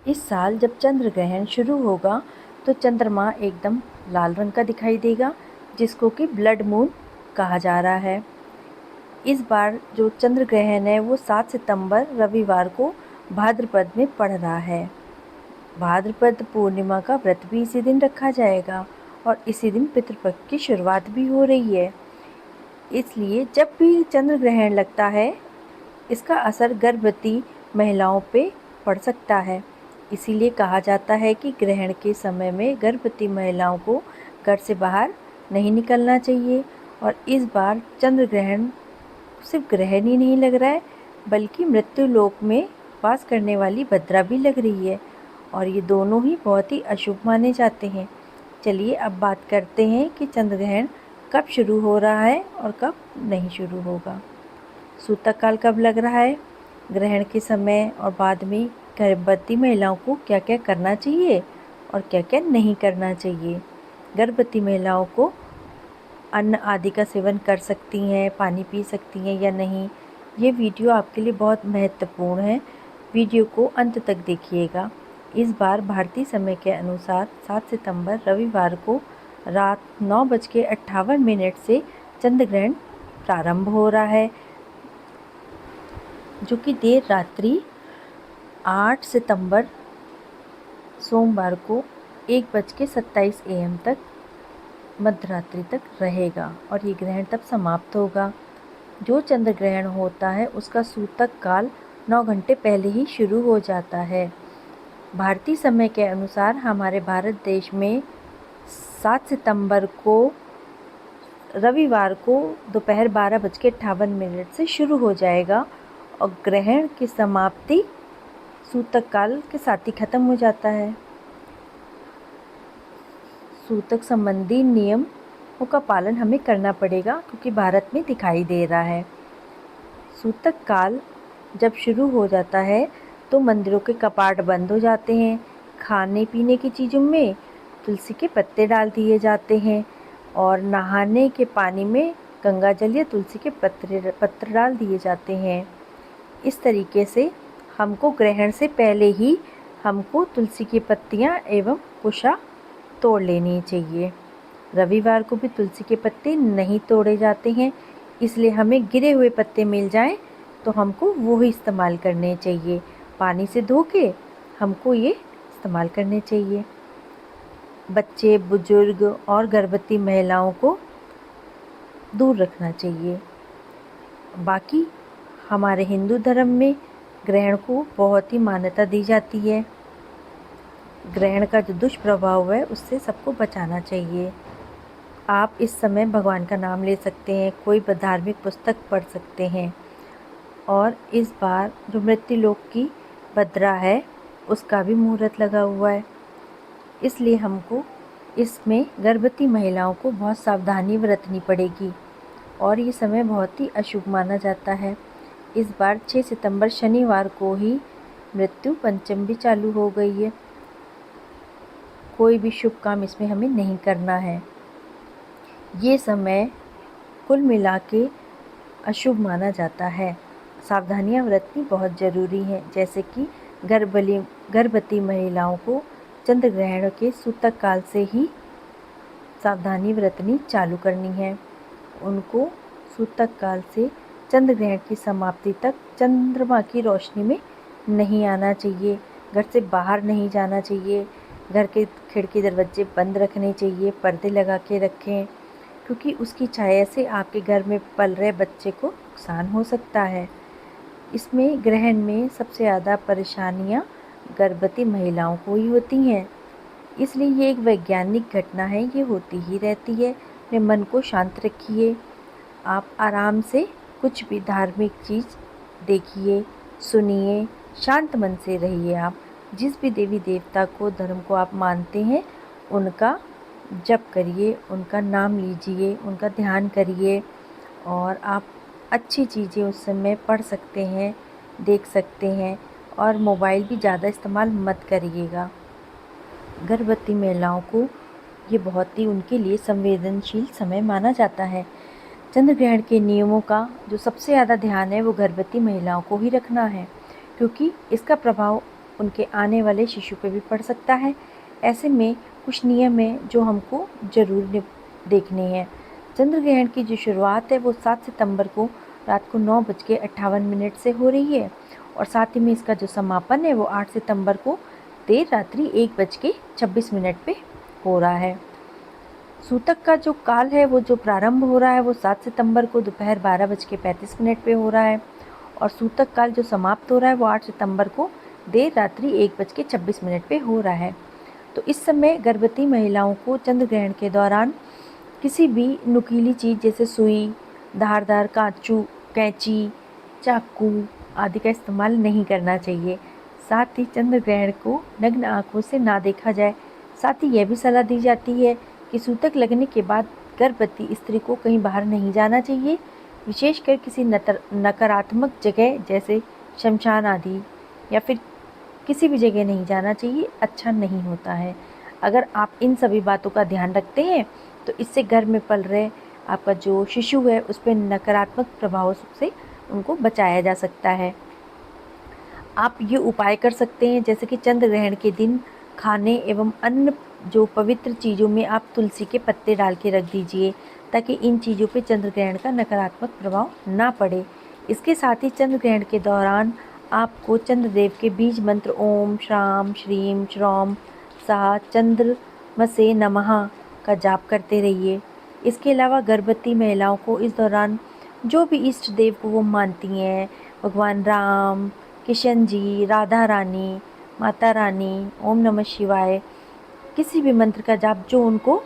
इस साल जब चंद्र ग्रहण शुरू होगा तो चंद्रमा एकदम लाल रंग का दिखाई देगा, जिसको कि ब्लड मून कहा जा रहा है। इस बार जो चंद्र ग्रहण है वो 7 सितंबर रविवार को भाद्रपद में पड़ रहा है। भाद्रपद पूर्णिमा का व्रत भी इसी दिन रखा जाएगा और इसी दिन पितृपक्ष की शुरुआत भी हो रही है। इसलिए जब भी चंद्र ग्रहण लगता है, इसका असर गर्भवती महिलाओं पे पड़ सकता है। इसीलिए कहा जाता है कि ग्रहण के समय में गर्भवती महिलाओं को घर से बाहर नहीं निकलना चाहिए। और इस बार चंद्र ग्रहण सिर्फ ग्रहण ही नहीं लग रहा है, बल्कि मृत्यु लोक में वास करने वाली भद्रा भी लग रही है, और ये दोनों ही बहुत ही अशुभ माने जाते हैं। चलिए अब बात करते हैं कि चंद्र ग्रहण कब शुरू हो रहा है और कब नहीं शुरू होगा। सूतक काल कब लग रहा है, ग्रहण के समय और बाद में गर्भवती महिलाओं को क्या क्या करना चाहिए और क्या क्या नहीं करना चाहिए। गर्भवती महिलाओं को अन्न आदि का सेवन कर सकती हैं, पानी पी सकती हैं या नहीं, ये वीडियो आपके लिए बहुत महत्वपूर्ण है। वीडियो को अंत तक देखिएगा। इस बार भारतीय समय के अनुसार 7 सितंबर रविवार को रात 9:58 से चंद्र ग्रहण प्रारंभ हो रहा है, जो कि देर रात्रि 8 सितंबर सोमवार को 1:27 AM तक मध्यरात्रि तक रहेगा और ये ग्रहण तब समाप्त होगा। जो चंद्र ग्रहण होता है उसका सूतक काल 9 घंटे पहले ही शुरू हो जाता है। भारतीय समय के अनुसार हमारे भारत देश में 7 सितंबर को रविवार को दोपहर 12:58 से शुरू हो जाएगा और ग्रहण की समाप्ति सूतक काल के साथ ही खत्म हो जाता है। सूतक संबंधी नियमों का पालन हमें करना पड़ेगा, क्योंकि भारत में दिखाई दे रहा है। सूतक काल जब शुरू हो जाता है तो मंदिरों के कपाट बंद हो जाते हैं, खाने पीने की चीज़ों में तुलसी के पत्ते डाल दिए जाते हैं और नहाने के पानी में गंगा जल या तुलसी के पत्र डाल दिए जाते हैं। इस तरीके से हमको ग्रहण से पहले ही हमको तुलसी की पत्तियाँ एवं कुशा तोड़ लेनी चाहिए। रविवार को भी तुलसी के पत्ते नहीं तोड़े जाते हैं, इसलिए हमें गिरे हुए पत्ते मिल जाएं तो हमको वो ही इस्तेमाल करने चाहिए। पानी से धो के हमको ये इस्तेमाल करने चाहिए। बच्चे, बुजुर्ग और गर्भवती महिलाओं को दूर रखना चाहिए। बाकी हमारे हिंदू धर्म में ग्रहण को बहुत ही मान्यता दी जाती है। ग्रहण का जो दुष्प्रभाव है उससे सबको बचाना चाहिए। आप इस समय भगवान का नाम ले सकते हैं, कोई धार्मिक पुस्तक पढ़ सकते हैं। और इस बार जो मृत्यु लोक की भद्रा है उसका भी मुहूर्त लगा हुआ है, इसलिए हमको इसमें गर्भवती महिलाओं को बहुत सावधानी बरतनी पड़ेगी और ये समय बहुत ही अशुभ माना जाता है। इस बार 6 सितंबर शनिवार को ही मृत्यु पंचम भी चालू हो गई है। कोई भी शुभ काम इसमें हमें नहीं करना है। ये समय कुल मिला के अशुभ माना जाता है। सावधानियां बरतनी बहुत ज़रूरी है, जैसे कि गर्भवती महिलाओं को चंद्र ग्रहण के सूतक काल से ही सावधानी बरतनी चालू करनी है। उनको सूतक काल से चंद्र ग्रहण की समाप्ति तक चंद्रमा की रोशनी में नहीं आना चाहिए, घर से बाहर नहीं जाना चाहिए, घर के खिड़की दरवाजे बंद रखने चाहिए, पर्दे लगा के रखें, क्योंकि उसकी छाया से आपके घर में पल रहे बच्चे को नुकसान हो सकता है। इसमें ग्रहण में सबसे ज़्यादा परेशानियां गर्भवती महिलाओं को ही होती हैं, इसलिए ये एक वैज्ञानिक घटना है, ये होती ही रहती है। अपने मन को शांत रखिए। आप आराम से कुछ भी धार्मिक चीज़ देखिए, सुनिए, शांत मन से रहिए। आप जिस भी देवी देवता को, धर्म को आप मानते हैं उनका जप करिए, उनका नाम लीजिए, उनका ध्यान करिए और आप अच्छी चीज़ें उस समय पढ़ सकते हैं, देख सकते हैं और मोबाइल भी ज़्यादा इस्तेमाल मत करिएगा। गर्भवती महिलाओं को ये बहुत ही उनके लिए संवेदनशील समय माना जाता है। चंद्र ग्रहण के नियमों का जो सबसे ज़्यादा ध्यान है वो गर्भवती महिलाओं को ही रखना है, क्योंकि इसका प्रभाव उनके आने वाले शिशु पे भी पड़ सकता है। ऐसे में कुछ नियम हैं जो हमको ज़रूर देखने हैं। चंद्र ग्रहण की जो शुरुआत है वो 7 सितंबर को रात को 9:58 से हो रही है और साथ ही में इसका जो समापन है वो 8 सितंबर को देर रात्रि 1:26 पे हो रहा है। सूतक का जो काल है वो जो प्रारंभ हो रहा है वो 7 सितंबर को दोपहर 12:35 पे हो रहा है और सूतक काल जो समाप्त हो रहा है वो 8 सितंबर को देर रात्रि 1:26 पे हो रहा है। तो इस समय गर्भवती महिलाओं को चंद्र ग्रहण के दौरान किसी भी नुकीली चीज़ जैसे सुई, धारदार कैंची, चाकू आदि का इस्तेमाल नहीं करना चाहिए। साथ ही चंद्र ग्रहण को नग्न आँखों से ना देखा जाए। साथ ही यह भी सलाह दी जाती है कि सूतक लगने के बाद गर्भवती स्त्री को कहीं बाहर नहीं जाना चाहिए, विशेषकर किसी नकारात्मक जगह जैसे शमशान आदि या फिर किसी भी जगह नहीं जाना चाहिए, अच्छा नहीं होता है। अगर आप इन सभी बातों का ध्यान रखते हैं तो इससे गर्भ में पल रहे आपका जो शिशु है उस पर नकारात्मक प्रभाव से उनको बचाया जा सकता है। आप ये उपाय कर सकते हैं जैसे कि चंद्र ग्रहण के दिन खाने एवं अन्य जो पवित्र चीज़ों में आप तुलसी के पत्ते डाल के रख दीजिए ताकि इन चीज़ों पे चंद्र ग्रहण का नकारात्मक प्रभाव ना पड़े। इसके साथ ही चंद्र ग्रहण के दौरान आपको चंद्रदेव के बीज मंत्र ओम श्राम श्रीम श्रौम सा चंद्रमसे नमः का जाप करते रहिए। इसके अलावा गर्भवती महिलाओं को इस दौरान जो भी इष्ट देव को वो मानती हैं, भगवान राम, किशन जी, राधा रानी, माता रानी, ओम नमः शिवाय, किसी भी मंत्र का जाप जो उनको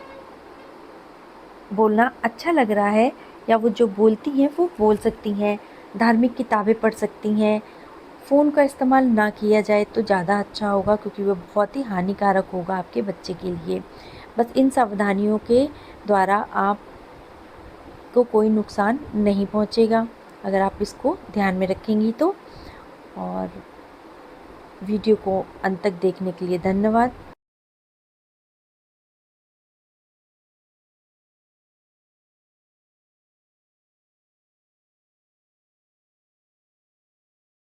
बोलना अच्छा लग रहा है या वो जो बोलती हैं वो बोल सकती हैं। धार्मिक किताबें पढ़ सकती हैं। फ़ोन का इस्तेमाल ना किया जाए तो ज़्यादा अच्छा होगा क्योंकि वो बहुत ही हानिकारक होगा आपके बच्चे के लिए। बस इन सावधानियों के द्वारा आपको कोई नुकसान नहीं पहुंचेगा अगर आप इसको ध्यान में रखेंगी तो। और वीडियो को अंत तक देखने के लिए धन्यवाद।